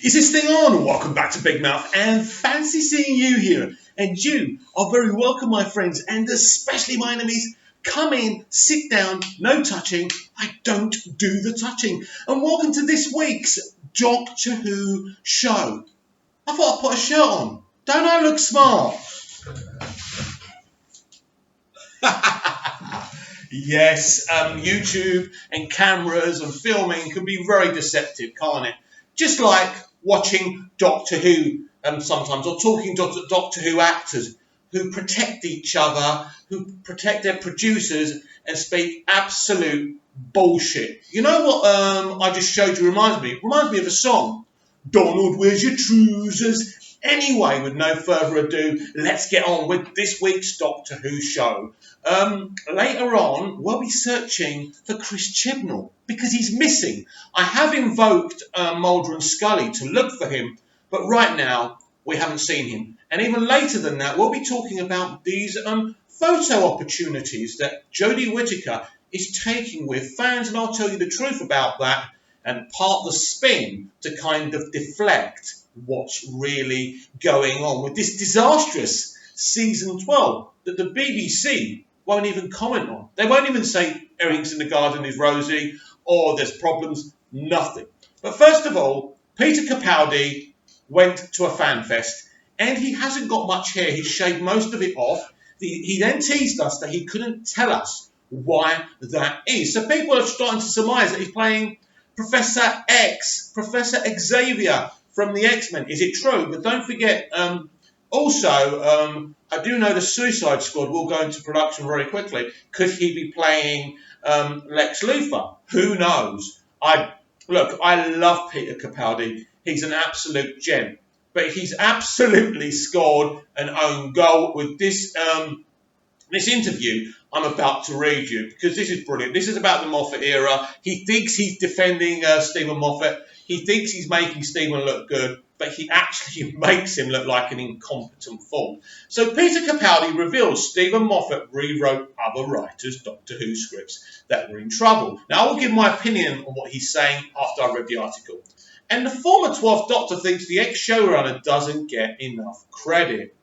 Is this thing on? Welcome back to Big Mouth, and fancy seeing you here. And you are very welcome, my friends, and especially my enemies. Come in, sit down, no touching. I don't do the touching. And welcome to this week's Doctor Who show. I thought I'd put a shirt on. Don't I look smart? Yes, YouTube and cameras and filming can be very deceptive, can't it? Just like watching Doctor Who sometimes, or talking to Doctor Who actors who protect each other, who protect their producers and speak absolute bullshit. You know what I just showed you reminds me? It reminds me of a song. Donald, where's your trousers? Anyway, with no further ado, let's get on with this week's Doctor Who show. Later on, we'll be searching for Chris Chibnall because he's missing. I have invoked Mulder and Scully to look for him, but right now we haven't seen him. And even later than that, we'll be talking about these photo opportunities that Jodie Whittaker is taking with fans, and I'll tell you the truth about that and part the spin to kind of deflect what's really going on with this disastrous season 12 that the BBC won't even comment on. They won't even say everything's in the garden is rosy or there's problems, nothing. But first of all, Peter Capaldi went to a fan fest and he hasn't got much hair. He's shaved most of it off. He then teased us that he couldn't tell us why that is. So people are starting to surmise that he's playing Professor X, Professor Xavier from the X-Men. Is it true? But don't forget, I do know the Suicide Squad will go into production very quickly. Could he be playing Lex Luthor? Who knows? I love Peter Capaldi. He's an absolute gem. But he's absolutely scored an own goal with this interview I'm about to read you, because this is brilliant. This is about the Moffat era. He thinks he's defending Stephen Moffat. He thinks he's making Stephen look good, but he actually makes him look like an incompetent fool. So Peter Capaldi reveals Stephen Moffat rewrote other writers' Doctor Who scripts that were in trouble. Now, I will give my opinion on what he's saying after I read the article. And the former 12th Doctor thinks the ex-showrunner doesn't get enough credit.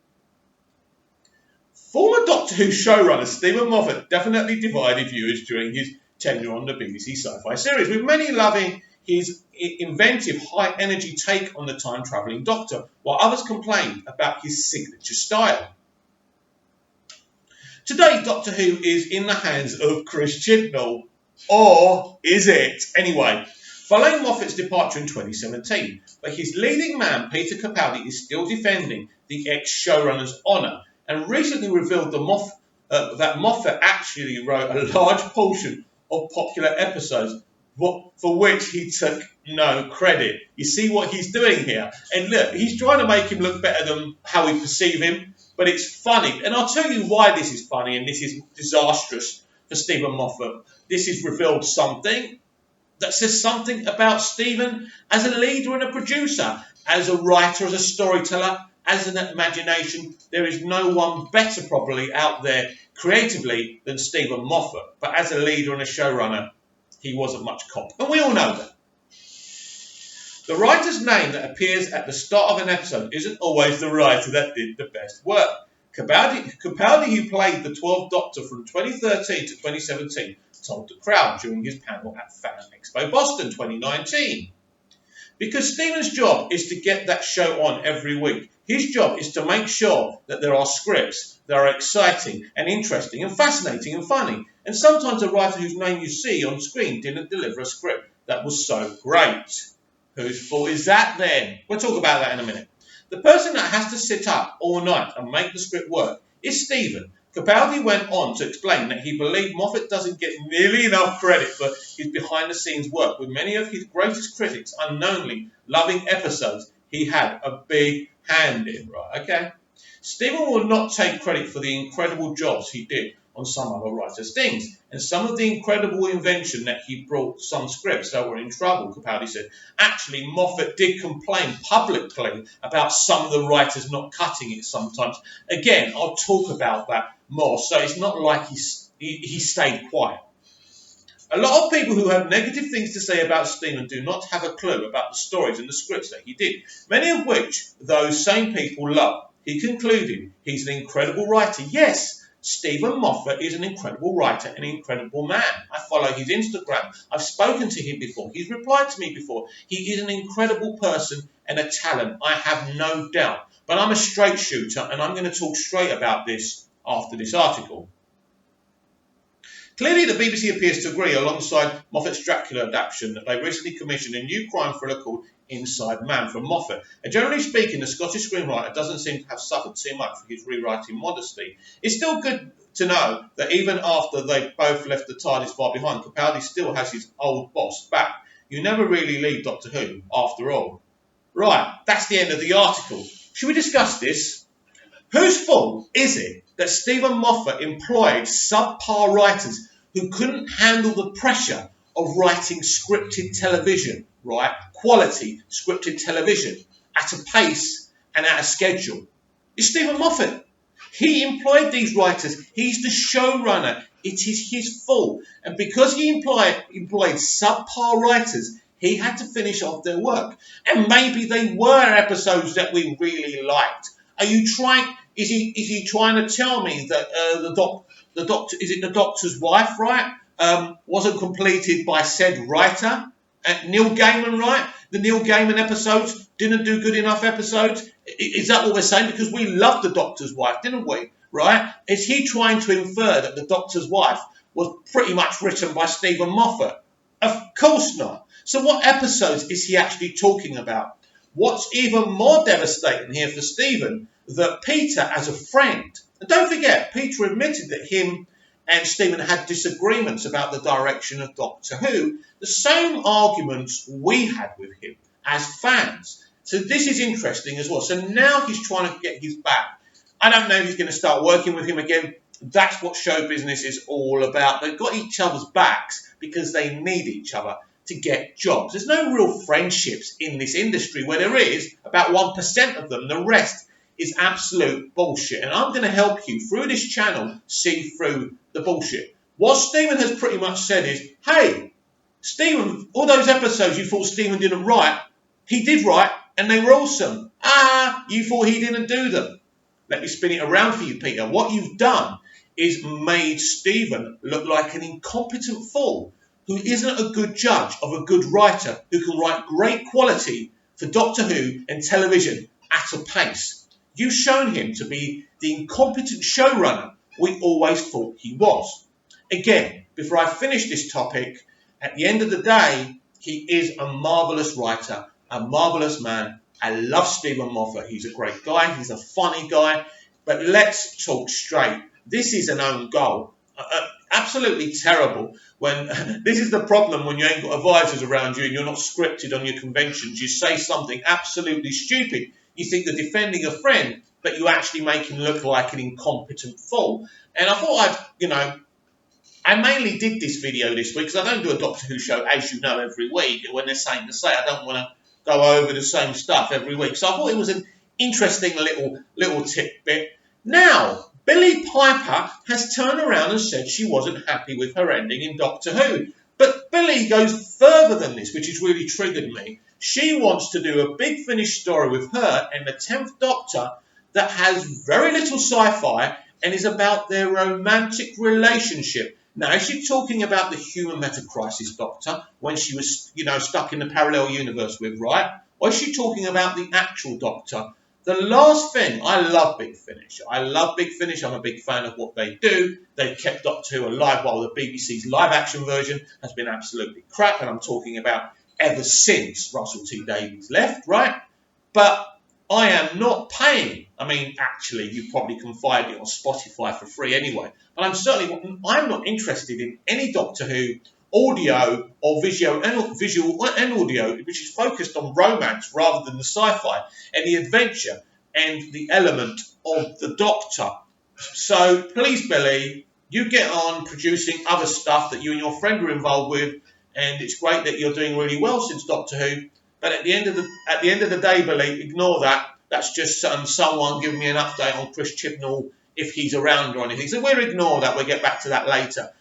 Former Doctor Who showrunner Stephen Moffat definitely divided viewers during his tenure on the BBC sci-fi series, with many loving his inventive, high-energy take on the time-travelling Doctor, while others complained about his signature style. Today, Doctor Who is in the hands of Chris Chibnall. Or is it? Anyway, following Moffat's departure in 2017, but his leading man, Peter Capaldi, is still defending the ex-showrunner's honour, and recently revealed that Moffat actually wrote a large portion of popular episodes for which he took no credit. You see what he's doing here? And look, he's trying to make him look better than how we perceive him, but it's funny. And I'll tell you why this is funny and this is disastrous for Stephen Moffat. This has revealed something that says something about Stephen as a leader and a producer, as a writer, as a storyteller, as an imagination. There is no one better probably out there creatively than Stephen Moffat. But as a leader and a showrunner, he wasn't much cop. And we all know that. The writer's name that appears at the start of an episode isn't always the writer that did the best work. Capaldi, who played the 12th Doctor from 2013 to 2017, told the crowd during his panel at Fan Expo Boston 2019. Because Stephen's job is to get that show on every week. His job is to make sure that there are scripts that are exciting and interesting and fascinating and funny. And sometimes a writer whose name you see on screen didn't deliver a script that was so great. Whose fault is that then? We'll talk about that in a minute. The person that has to sit up all night and make the script work is Stephen. Capaldi went on to explain that he believed Moffat doesn't get nearly enough credit for his behind-the-scenes work, with many of his greatest critics unknowingly loving episodes he had a big hand in, right? Okay? Stephen will not take credit for the incredible jobs he did on some other writers' things, and some of the incredible invention that he brought some scripts that were in trouble, Capaldi said. Actually, Moffat did complain publicly about some of the writers not cutting it sometimes. Again, I'll talk about that more, so it's not like he stayed quiet. A lot of people who have negative things to say about Stephen do not have a clue about the stories and the scripts that he did, many of which those same people love. He concluded, he's an incredible writer. Yes, Stephen Moffat is an incredible writer, an incredible man. I follow his Instagram. I've spoken to him before. He's replied to me before. He is an incredible person and a talent, I have no doubt. But I'm a straight shooter, and I'm going to talk straight about this after this article. Clearly, the BBC appears to agree, alongside Moffat's Dracula adaptation, that they recently commissioned a new crime thriller called Inside Man from Moffat. And generally speaking, the Scottish screenwriter doesn't seem to have suffered too much for his rewriting modesty. It's still good to know that even after they both left the TARDIS far behind, Capaldi still has his old boss back. You never really leave Doctor Who, after all. Right, that's the end of the article. Should we discuss this? Whose fault is it that Stephen Moffat employed subpar writers who couldn't handle the pressure of writing scripted television, right? Quality scripted television at a pace and at a schedule. It's Stephen Moffat. He employed these writers. He's the showrunner. It is his fault. And because he employed subpar writers, he had to finish off their work. And maybe they were episodes that we really liked. Are you trying? Is he trying to tell me that the doctor, is it the Doctor's Wife, right? Wasn't completed by said writer, Neil Gaiman, right? The Neil Gaiman episodes didn't do good enough episodes. Is that what we're saying? Because we loved the Doctor's Wife, didn't we? Right? Is he trying to infer that the Doctor's Wife was pretty much written by Stephen Moffat? Of course not. So what episodes is he actually talking about? What's even more devastating here for Stephen, that Peter, as a friend, and don't forget, Peter admitted that him and Stephen had disagreements about the direction of Doctor Who, the same arguments we had with him as fans. So this is interesting as well. So now he's trying to get his back. I don't know if he's going to start working with him again. That's what show business is all about. They've got each other's backs because they need each other to get jobs. There's no real friendships in this industry. Where there is, about 1% of them. The rest is absolute bullshit. And I'm going to help you through this channel see through the bullshit. What Stephen has pretty much said is, hey, Stephen, all those episodes you thought Stephen didn't write, he did write, and they were awesome. You thought he didn't do them. Let me spin it around for you, Peter. What you've done is made Stephen look like an incompetent fool who isn't a good judge of a good writer who can write great quality for Doctor Who and television at a pace. You've shown him to be the incompetent showrunner we always thought he was. Again, before I finish this topic, at the end of the day, he is a marvellous writer, a marvellous man. I love Stephen Moffat. He's a great guy. He's a funny guy. But let's talk straight. This is an own goal. Absolutely terrible. When this is the problem when you ain't got advisors around you and you're not scripted on your conventions. You say something absolutely stupid. You think you're defending a friend, but you actually make him look like an incompetent fool. And I thought I mainly did this video this week because I don't do a Doctor Who show, as you know, every week. When there's something to say, I don't want to go over the same stuff every week. So I thought it was an interesting little tidbit. Now, Billie Piper has turned around and said she wasn't happy with her ending in Doctor Who. But Billie goes further than this, which has really triggered me. She wants to do a Big Finish story with her and the 10th Doctor that has very little sci-fi and is about their romantic relationship. Now, is she talking about the human meta-crisis Doctor when she was, stuck in the parallel universe with, right? Or is she talking about the actual Doctor? The last thing, I love Big Finish. I'm a big fan of what they do. They've kept Doctor Who alive while the BBC's live-action version has been absolutely crap. And I'm talking about ever since Russell T Davies left, right? But I am not paying. I mean, actually, you probably can find it on Spotify for free anyway. But I'm not interested in any Doctor Who audio or visual and audio, which is focused on romance rather than the sci-fi and the adventure and the element of the Doctor. So please, Billie, you get on producing other stuff that you and your friend are involved with, and it's great that you're doing really well since Doctor Who. But at the end of the day, Billie, ignore that. That's just someone giving me an update on Chris Chibnall if he's around or anything. So we'll ignore that. We'll get back to that later.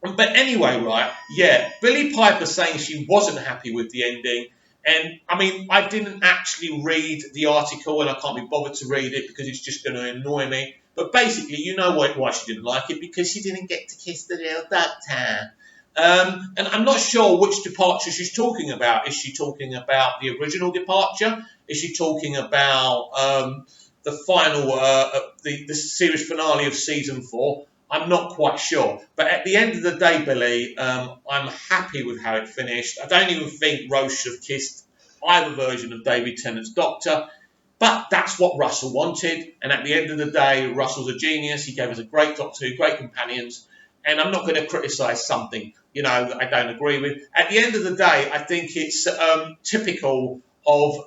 But anyway, right, yeah, Billie Piper saying she wasn't happy with the ending. And I mean, I didn't actually read the article and I can't be bothered to read it because it's just going to annoy me. But basically, you know why she didn't like it, because she didn't get to kiss the real doctor. And I'm not sure which departure she's talking about. Is she talking about the original departure? Is she talking about the final, the series finale of season 4? I'm not quite sure. But at the end of the day, Billy, I'm happy with how it finished. I don't even think Rose should have kissed either version of David Tennant's Doctor. But that's what Russell wanted. And at the end of the day, Russell's a genius. He gave us a great Doctor Who, great companions. And I'm not going to criticise something, that I don't agree with. At the end of the day, I think it's typical of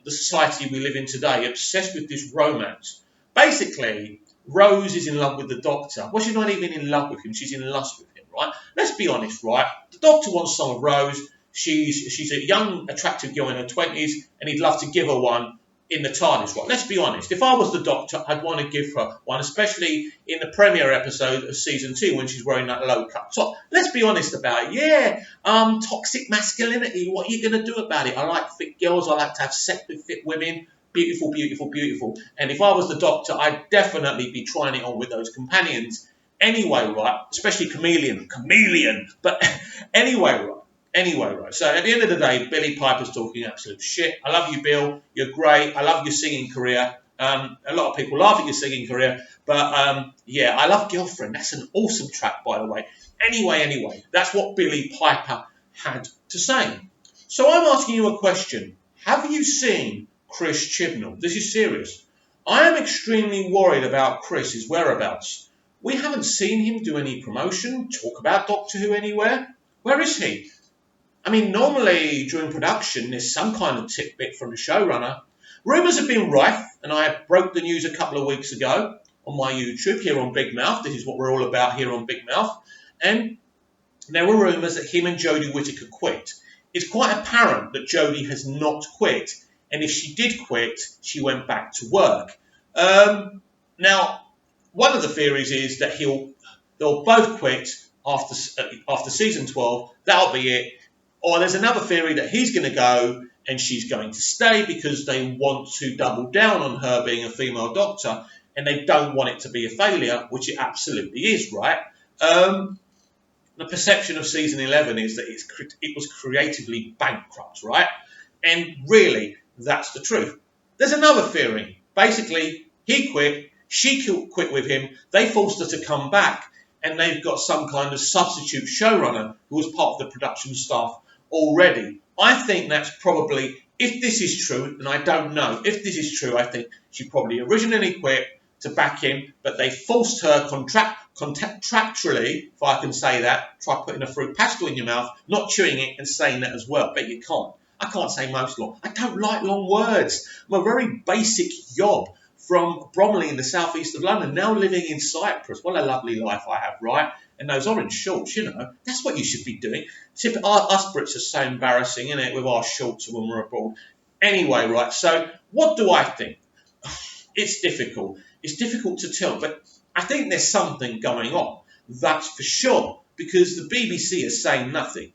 the society we live in today, obsessed with this romance. Basically, Rose is in love with the Doctor. Well, she's not even in love with him. She's in lust with him, right? Let's be honest, right? The Doctor wants some of Rose. She's a young, attractive girl in her 20s, and he'd love to give her one in the TARDIS, right? Let's be honest. If I was the Doctor, I'd want to give her one, especially in the premiere episode of season 2 when she's wearing that low-cut top. Let's be honest about it. Yeah, toxic masculinity. What are you going to do about it? I like fit girls. I like to have sex with fit women. Beautiful, beautiful, beautiful. And if I was the Doctor, I'd definitely be trying it on with those companions. Anyway, right? Especially Chameleon. But anyway, right. So at the end of the day, Billie Piper's talking absolute shit. I love you, Bill. You're great. I love your singing career. A lot of people laugh at your singing career. But yeah, I love Girlfriend. That's an awesome track, by the way. Anyway, that's what Billie Piper had to say. So I'm asking you a question. Have you seen Chris Chibnall? This is serious. I am extremely worried about Chris's whereabouts. We haven't seen him do any promotion, talk about Doctor Who anywhere. Where is he? I mean, normally during production, there's some kind of tidbit from the showrunner. Rumours have been rife, and I broke the news a couple of weeks ago on my YouTube here on Big Mouth. This is what we're all about here on Big Mouth. And there were rumours that him and Jodie Whittaker quit. It's quite apparent that Jodie has not quit, and if she did quit, she went back to work. Now, one of the theories is that they'll both quit after season 12. That'll be it. Or there's another theory that he's going to go and she's going to stay because they want to double down on her being a female Doctor and they don't want it to be a failure, which it absolutely is, right? The perception of season 11 is that it was creatively bankrupt, right? And really, that's the truth. There's another theory. Basically, he quit, she quit with him, they forced her to come back, and they've got some kind of substitute showrunner who was part of the production staff already. I think that's probably, if this is true, and I don't know, if this is true, I think she probably originally quit to back him, but they forced her contractually, if I can say that, try putting a fruit pastel in your mouth, not chewing it and saying that as well, but you can't. I can't say most long. I don't like long words. I'm a very basic yob from Bromley in the southeast of London, now living in Cyprus. What a lovely life I have, right? And those orange shorts, that's what you should be doing. Us Brits are so embarrassing, isn't it, with our shorts when we're abroad. Anyway, right, so what do I think? It's difficult. It's difficult to tell, but I think there's something going on. That's for sure, because the BBC is saying nothing.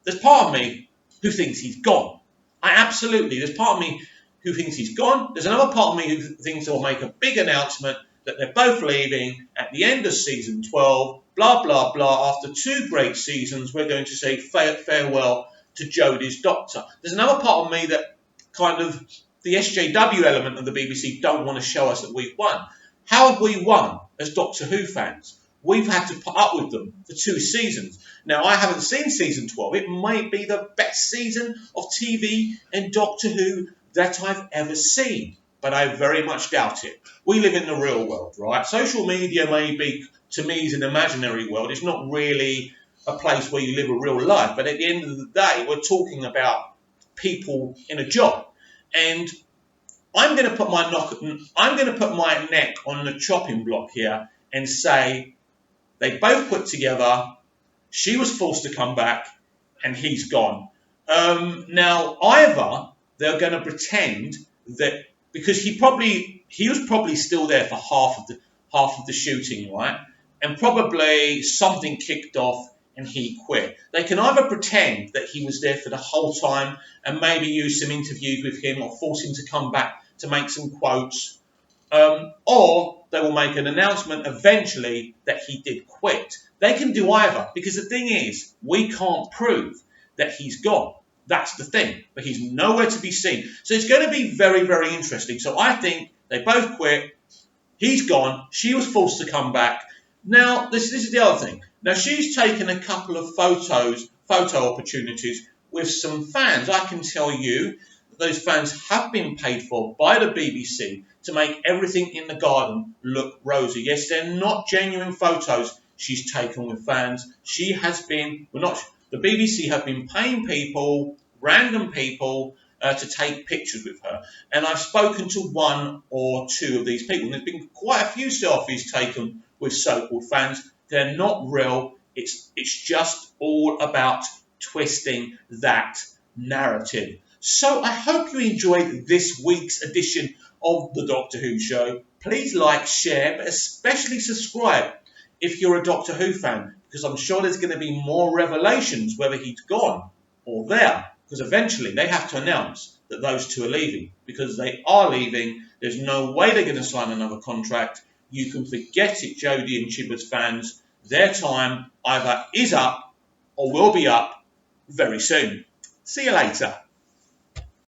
There's part of me who thinks he's gone. There's part of me who thinks he's gone. There's another part of me who thinks they'll make a big announcement that they're both leaving at the end of season 12, blah, blah, blah. After 2 great seasons, we're going to say farewell to Jodie's Doctor. There's another part of me that kind of, the SJW element of the BBC don't want to show us that we've won. How have we won as Doctor Who fans? We've had to put up with them for 2 seasons. Now, I haven't seen season 12. It might be the best season of TV and Doctor Who that I've ever seen, but I very much doubt it. We live in the real world, right? Social media may be, to me, is an imaginary world. It's not really a place where you live a real life, but at the end of the day, we're talking about people in a job. And I'm going to put my neck on the chopping block here and say they both put together. She was forced to come back, and he's gone. Now, either they're going to pretend that because he was probably still there for half of the shooting, right? and probably something kicked off and he quit. They can either pretend that he was there for the whole time and maybe use some interviews with him or force him to come back to make some quotes, or they will make an announcement eventually that he did quit. They can do either, because the thing is, we can't prove that he's gone. That's the thing. But he's nowhere to be seen. So it's going to be very, very interesting. So I think they both quit. He's gone. She was forced to come back. Now, this is the other thing. Now, she's taken a couple of photo opportunities with some fans. I can tell you that those fans have been paid for by the BBC to make everything in the garden look rosy. Yes, they're not genuine photos she's taken with fans. She has been, well, not, the BBC have been paying people, random people, to take pictures with her. And I've spoken to one or two of these people. And there's been quite a few selfies taken with so-called fans. They're not real. It's just all about twisting that narrative. So I hope you enjoyed this week's edition of the Doctor Who Show. Please like, share, but especially subscribe if you're a Doctor Who fan, because I'm sure there's going to be more revelations whether he's gone or there, because eventually they have to announce that those two are leaving, because they are leaving. There's no way they're going to sign another contract. You can forget it, Jodie and Chibbers fans. Their time either is up or will be up very soon. See you later.